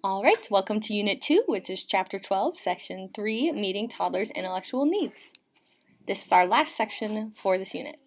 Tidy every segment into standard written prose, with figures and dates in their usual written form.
All right, welcome to Unit 2, which is Chapter 12, Section 3, Meeting Toddlers' Intellectual Needs. This is our last section for this unit.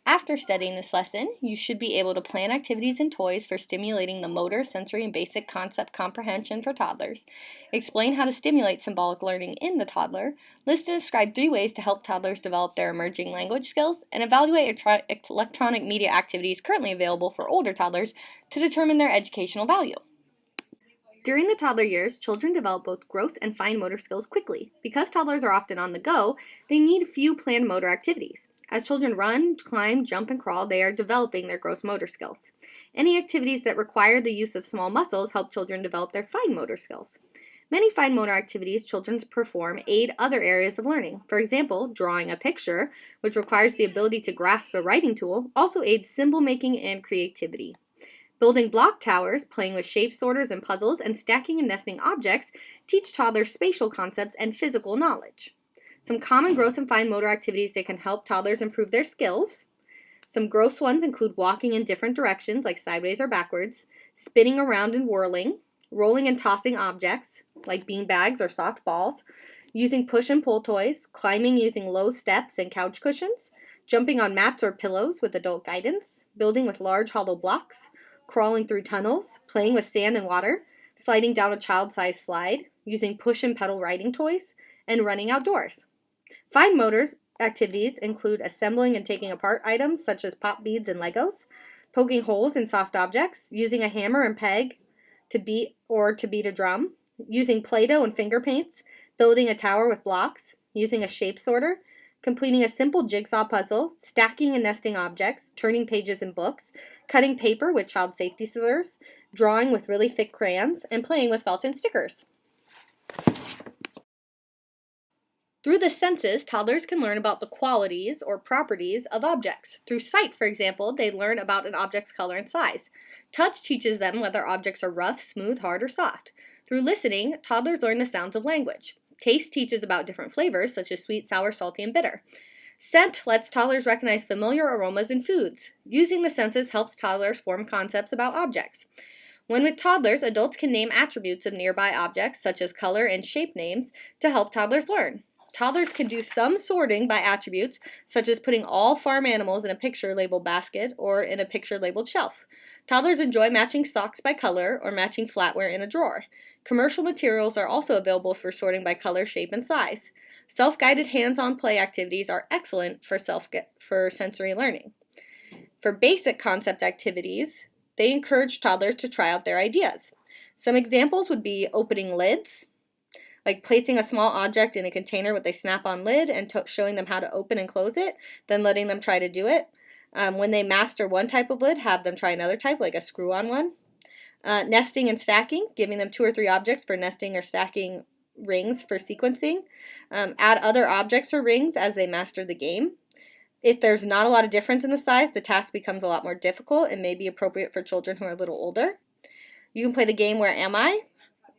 After studying this lesson, you should be able to plan activities and toys for stimulating the motor, sensory, and basic concept comprehension for toddlers, explain how to stimulate symbolic learning in the toddler, list and describe 3 ways to help toddlers develop their emerging language skills, and evaluate electronic media activities currently available for older toddlers to determine their educational value. During the toddler years, children develop both gross and fine motor skills quickly. Because toddlers are often on the go, they need few planned motor activities. As children run, climb, jump, and crawl, they are developing their gross motor skills. Any activities that require the use of small muscles help children develop their fine motor skills. Many fine motor activities children perform aid other areas of learning. For example, drawing a picture, which requires the ability to grasp a writing tool, also aids symbol making and creativity. Building block towers, playing with shape sorters and puzzles, and stacking and nesting objects teach toddlers spatial concepts and physical knowledge. Some common gross and fine motor activities that can help toddlers improve their skills. Some gross ones include walking in different directions, like sideways or backwards, spinning around and whirling, rolling and tossing objects, like bean bags or soft balls, using push and pull toys, climbing using low steps and couch cushions, jumping on mats or pillows with adult guidance, building with large hollow blocks, crawling through tunnels, playing with sand and water, sliding down a child-sized slide, using push and pedal riding toys, and running outdoors. Fine motors activities include assembling and taking apart items such as pop beads and Legos, poking holes in soft objects, using a hammer and peg to beat a drum, using Play-Doh and finger paints, building a tower with blocks, using a shape sorter, completing a simple jigsaw puzzle, stacking and nesting objects, turning pages in books, cutting paper with child safety scissors, drawing with really thick crayons, and playing with felt and stickers. Through the senses, toddlers can learn about the qualities or properties of objects. Through sight, for example, they learn about an object's color and size. Touch teaches them whether objects are rough, smooth, hard, or soft. Through listening, toddlers learn the sounds of language. Taste teaches about different flavors, such as sweet, sour, salty, and bitter. Scent lets toddlers recognize familiar aromas in foods. Using the senses helps toddlers form concepts about objects. When with toddlers, adults can name attributes of nearby objects, such as color and shape names, to help toddlers learn. Toddlers can do some sorting by attributes, such as putting all farm animals in a picture labeled basket or in a picture labeled shelf. Toddlers enjoy matching socks by color or matching flatware in a drawer. Commercial materials are also available for sorting by color, shape, and size. Self-guided hands-on play activities are excellent for sensory learning. For basic concept activities, they encourage toddlers to try out their ideas. Some examples would be opening lids, like placing a small object in a container with a snap-on lid and showing them how to open and close it, then letting them try to do it. When they master one type of lid, have them try another type, like a screw-on one. Nesting and stacking, giving them 2 or 3 objects for nesting or stacking rings for sequencing. Add other objects or rings as they master the game. If there's not a lot of difference in the size, the task becomes a lot more difficult and may be appropriate for children who are a little older. You can play the game Where Am I?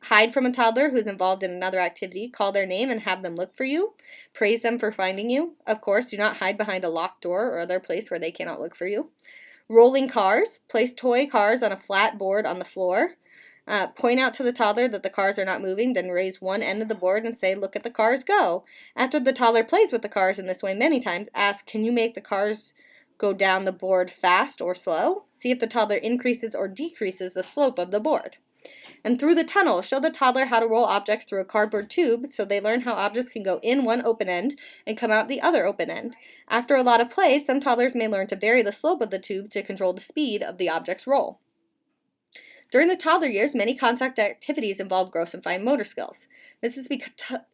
Hide from a toddler who's involved in another activity, call their name and have them look for you. Praise them for finding you. Of course, do not hide behind a locked door or other place where they cannot look for you. Rolling cars, place toy cars on a flat board on the floor. Point out to the toddler that the cars are not moving, then raise one end of the board and say, "Look at the cars go." After the toddler plays with the cars in this way many times, ask, "Can you make the cars go down the board fast or slow?" See if the toddler increases or decreases the slope of the board. And through the tunnel, show the toddler how to roll objects through a cardboard tube so they learn how objects can go in one open end and come out the other open end. After a lot of play, some toddlers may learn to vary the slope of the tube to control the speed of the object's roll. During the toddler years, many contact activities involve gross and fine motor skills. This is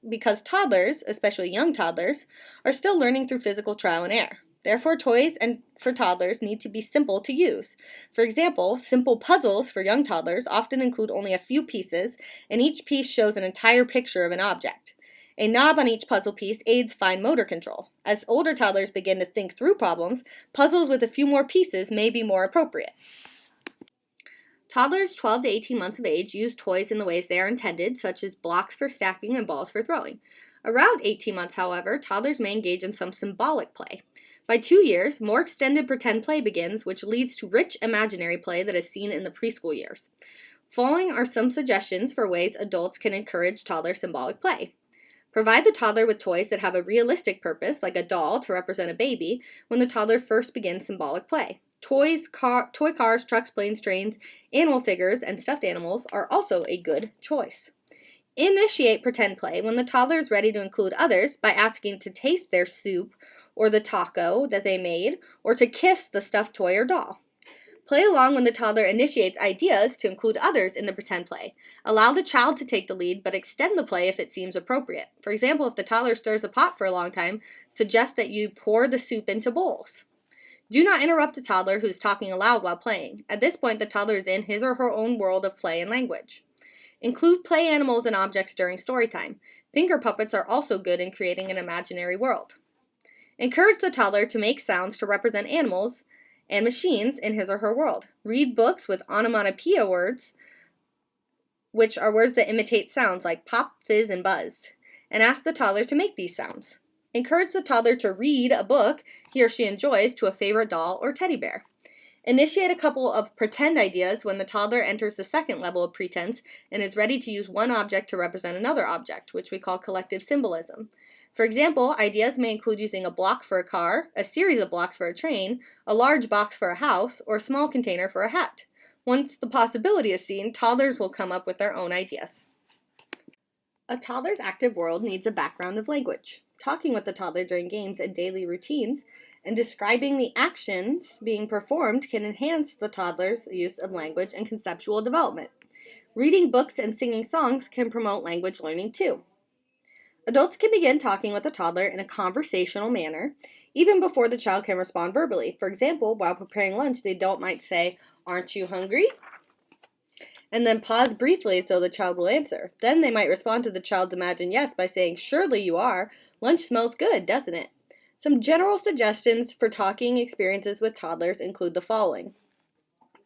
because toddlers, especially young toddlers, are still learning through physical trial and error. Therefore, toys for toddlers need to be simple to use. For example, simple puzzles for young toddlers often include only a few pieces, and each piece shows an entire picture of an object. A knob on each puzzle piece aids fine motor control. As older toddlers begin to think through problems, puzzles with a few more pieces may be more appropriate. Toddlers 12 to 18 months of age use toys in the ways they are intended, such as blocks for stacking and balls for throwing. Around 18 months, however, toddlers may engage in some symbolic play. By 2 years, more extended pretend play begins, which leads to rich imaginary play that is seen in the preschool years. Following are some suggestions for ways adults can encourage toddler symbolic play. Provide the toddler with toys that have a realistic purpose, like a doll to represent a baby, when the toddler first begins symbolic play. Toys, toy cars, trucks, planes, trains, animal figures, and stuffed animals are also a good choice. Initiate pretend play when the toddler is ready to include others by asking to taste their soup or the taco that they made, or to kiss the stuffed toy or doll. Play along when the toddler initiates ideas to include others in the pretend play. Allow the child to take the lead, but extend the play if it seems appropriate. For example, if the toddler stirs a pot for a long time, suggest that you pour the soup into bowls. Do not interrupt a toddler who is talking aloud while playing. At this point, the toddler is in his or her own world of play and language. Include play animals and objects during story time. Finger puppets are also good in creating an imaginary world. Encourage the toddler to make sounds to represent animals and machines in his or her world. Read books with onomatopoeia words, which are words that imitate sounds like pop, fizz, and buzz, and ask the toddler to make these sounds. Encourage the toddler to read a book he or she enjoys to a favorite doll or teddy bear. Initiate a couple of pretend ideas when the toddler enters the second level of pretense and is ready to use one object to represent another object, which we call collective symbolism. For example, ideas may include using a block for a car, a series of blocks for a train, a large box for a house, or a small container for a hat. Once the possibility is seen, toddlers will come up with their own ideas. A toddler's active world needs a background of language. Talking with the toddler during games and daily routines and describing the actions being performed can enhance the toddler's use of language and conceptual development. Reading books and singing songs can promote language learning too. Adults can begin talking with the toddler in a conversational manner, even before the child can respond verbally. For example, while preparing lunch, the adult might say, "Aren't you hungry?" and then pause briefly so the child will answer. Then they might respond to the child's imagined yes by saying, "Surely you are. Lunch smells good, doesn't it?" Some general suggestions for talking experiences with toddlers include the following.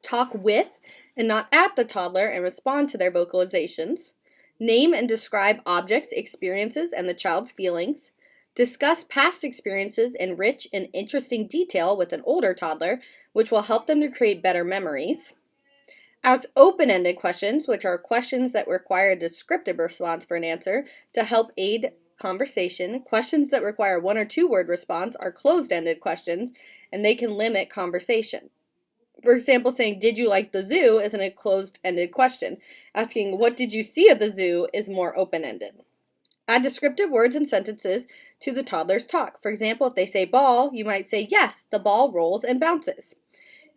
Talk with and not at the toddler and respond to their vocalizations. Name and describe objects, experiences, and the child's feelings. Discuss past experiences in rich and interesting detail with an older toddler, which will help them to create better memories. Ask open-ended questions, which are questions that require a descriptive response for an answer to help aid conversation. Questions that require one or two word response are closed-ended questions, and they can limit conversation. For example, saying, "Did you like the zoo?" isn't a closed-ended question. Asking, "What did you see at the zoo?" is more open-ended. Add descriptive words and sentences to the toddler's talk. For example, if they say ball, you might say, "Yes, the ball rolls and bounces."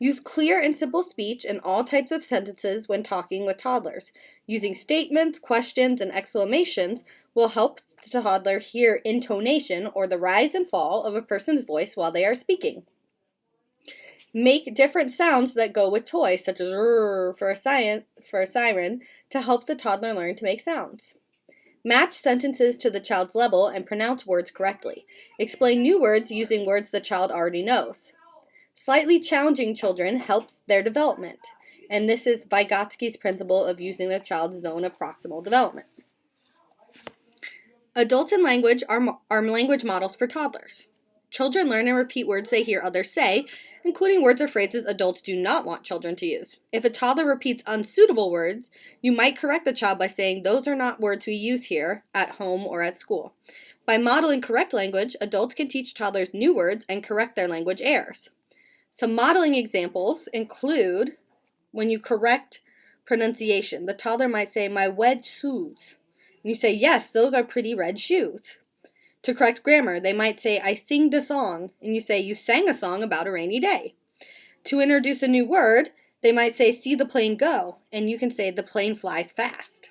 Use clear and simple speech in all types of sentences when talking with toddlers. Using statements, questions, and exclamations will help the toddler hear intonation or the rise and fall of a person's voice while they are speaking. Make different sounds that go with toys, such as "rrr" for a siren, to help the toddler learn to make sounds. Match sentences to the child's level and pronounce words correctly. Explain new words using words the child already knows. Slightly challenging children helps their development, and this is Vygotsky's principle of using the child's zone of proximal development. Adults in language are language models for toddlers. Children learn and repeat words they hear others say, including words or phrases adults do not want children to use. If a toddler repeats unsuitable words, you might correct the child by saying, "Those are not words we use here, at home, or at school." By modeling correct language, adults can teach toddlers new words and correct their language errors. Some modeling examples include when you correct pronunciation. The toddler might say, "My wed shoes." And you say, "Yes, those are pretty red shoes." To correct grammar, they might say, "I sing the song," and you say, "You sang a song about a rainy day." To introduce a new word, they might say, "See the plane go," and you can say, "The plane flies fast."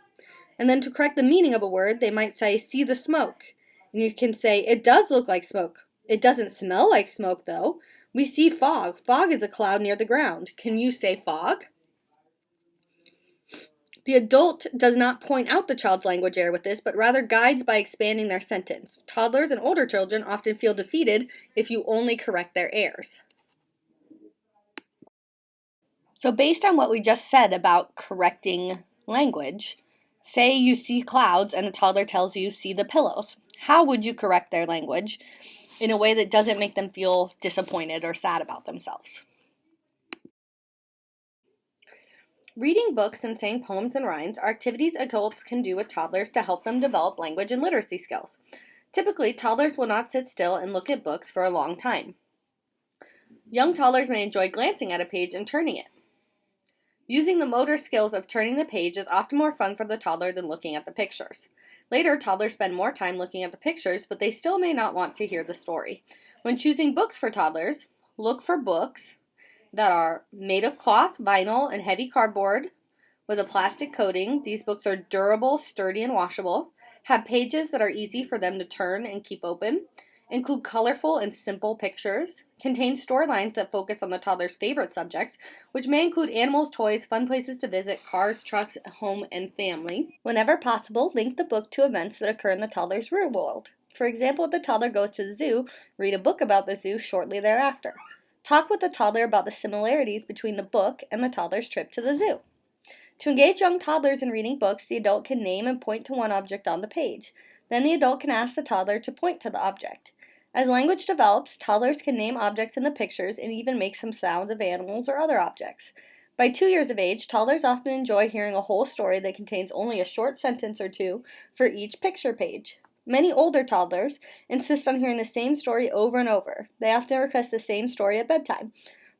And then to correct the meaning of a word, they might say, "See the smoke," and you can say, "It does look like smoke. It doesn't smell like smoke, though. We see fog. Fog is a cloud near the ground. Can you say fog?" The adult does not point out the child's language error with this, but rather guides by expanding their sentence. Toddlers and older children often feel defeated if you only correct their errors. So based on what we just said about correcting language, say you see clouds and a toddler tells you, "See the pillows." How would you correct their language in a way that doesn't make them feel disappointed or sad about themselves? Reading books and saying poems and rhymes are activities adults can do with toddlers to help them develop language and literacy skills. Typically, toddlers will not sit still and look at books for a long time. Young toddlers may enjoy glancing at a page and turning it. Using the motor skills of turning the page is often more fun for the toddler than looking at the pictures. Later, toddlers spend more time looking at the pictures, but they still may not want to hear the story. When choosing books for toddlers, look for books that are made of cloth, vinyl, and heavy cardboard with a plastic coating. These books are durable, sturdy, and washable, have pages that are easy for them to turn and keep open, include colorful and simple pictures, contain storylines that focus on the toddler's favorite subjects, which may include animals, toys, fun places to visit, cars, trucks, home, and family. Whenever possible, link the book to events that occur in the toddler's real world. For example, if the toddler goes to the zoo, read a book about the zoo shortly thereafter. Talk with the toddler about the similarities between the book and the toddler's trip to the zoo. To engage young toddlers in reading books, the adult can name and point to one object on the page. Then the adult can ask the toddler to point to the object. As language develops, toddlers can name objects in the pictures and even make some sounds of animals or other objects. By 2 years of age, toddlers often enjoy hearing a whole story that contains only a short sentence or two for each picture page. Many older toddlers insist on hearing the same story over and over. They often request the same story at bedtime.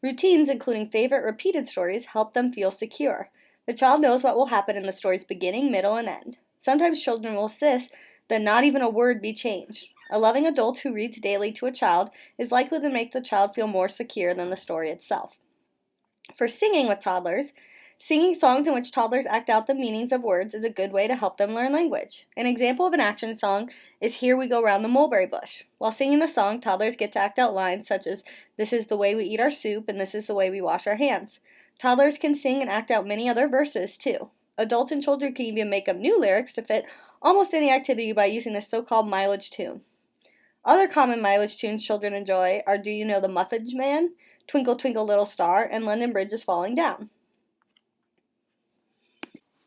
Routines, including favorite repeated stories, help them feel secure. The child knows what will happen in the story's beginning, middle, and end. Sometimes children will insist that not even a word be changed. A loving adult who reads daily to a child is likely to make the child feel more secure than the story itself. For singing with toddlers, singing songs in which toddlers act out the meanings of words is a good way to help them learn language. An example of an action song is Here We Go Round the Mulberry Bush. While singing the song, toddlers get to act out lines such as, This is the way we eat our soup, and this is the way we wash our hands. Toddlers can sing and act out many other verses, too. Adults and children can even make up new lyrics to fit almost any activity by using the so-called mileage tune. Other common mileage tunes children enjoy are Do You Know the Muffin Man, Twinkle Twinkle Little Star, and London Bridge is Falling Down.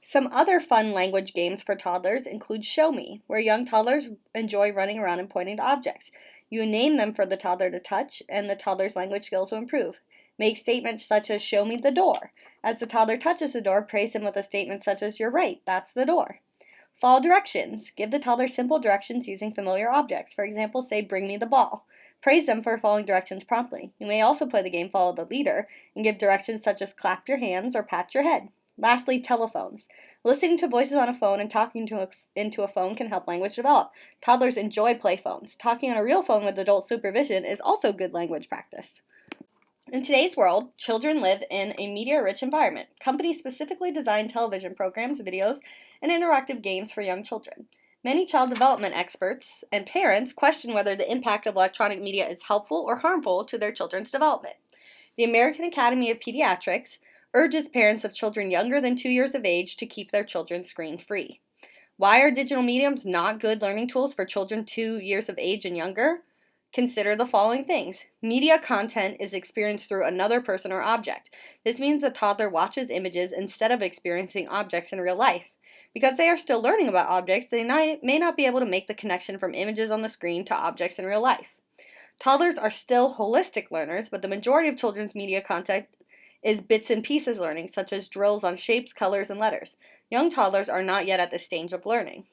Some other fun language games for toddlers include Show Me, where young toddlers enjoy running around and pointing to objects. You name them for the toddler to touch, and the toddler's language skills will improve. Make statements such as, Show me the door. As the toddler touches the door, praise him with a statement such as, You're right, that's the door. Follow directions. Give the toddler simple directions using familiar objects. For example, say, Bring me the ball. Praise them for following directions promptly. You may also play the game Follow the Leader and give directions such as clap your hands or pat your head. Lastly, telephones. Listening to voices on a phone and talking into a phone can help language develop. Toddlers enjoy play phones. Talking on a real phone with adult supervision is also good language practice. In today's world, children live in a media-rich environment. Companies specifically design television programs, videos, and interactive games for young children. Many child development experts and parents question whether the impact of electronic media is helpful or harmful to their children's development. The American Academy of Pediatrics urges parents of children younger than 2 years of age to keep their children screen-free. Why are digital mediums not good learning tools for children 2 years of age and younger? Consider the following things. Media content is experienced through another person or object. This means the toddler watches images instead of experiencing objects in real life. Because they are still learning about objects, they may not be able to make the connection from images on the screen to objects in real life. Toddlers are still holistic learners, but the majority of children's media content is bits and pieces learning, such as drills on shapes, colors, and letters. Young toddlers are not yet at this stage of learning.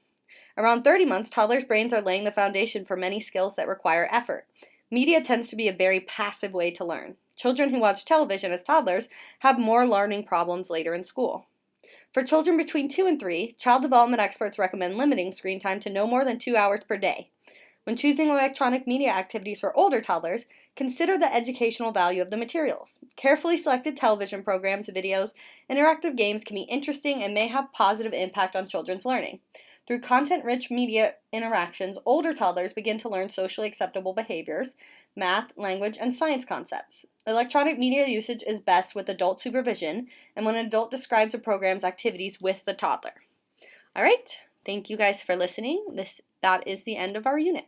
Around 30 months, toddlers' brains are laying the foundation for many skills that require effort. Media tends to be a very passive way to learn. Children who watch television as toddlers have more learning problems later in school. For children between 2 and 3, child development experts recommend limiting screen time to no more than 2 hours per day. When choosing electronic media activities for older toddlers, consider the educational value of the materials. Carefully selected television programs, videos, and interactive games can be interesting and may have positive impact on children's learning. Through content-rich media interactions, older toddlers begin to learn socially acceptable behaviors, math, language, and science concepts. Electronic media usage is best with adult supervision and when an adult describes a program's activities with the toddler. All right, thank you guys for listening. That is the end of our unit.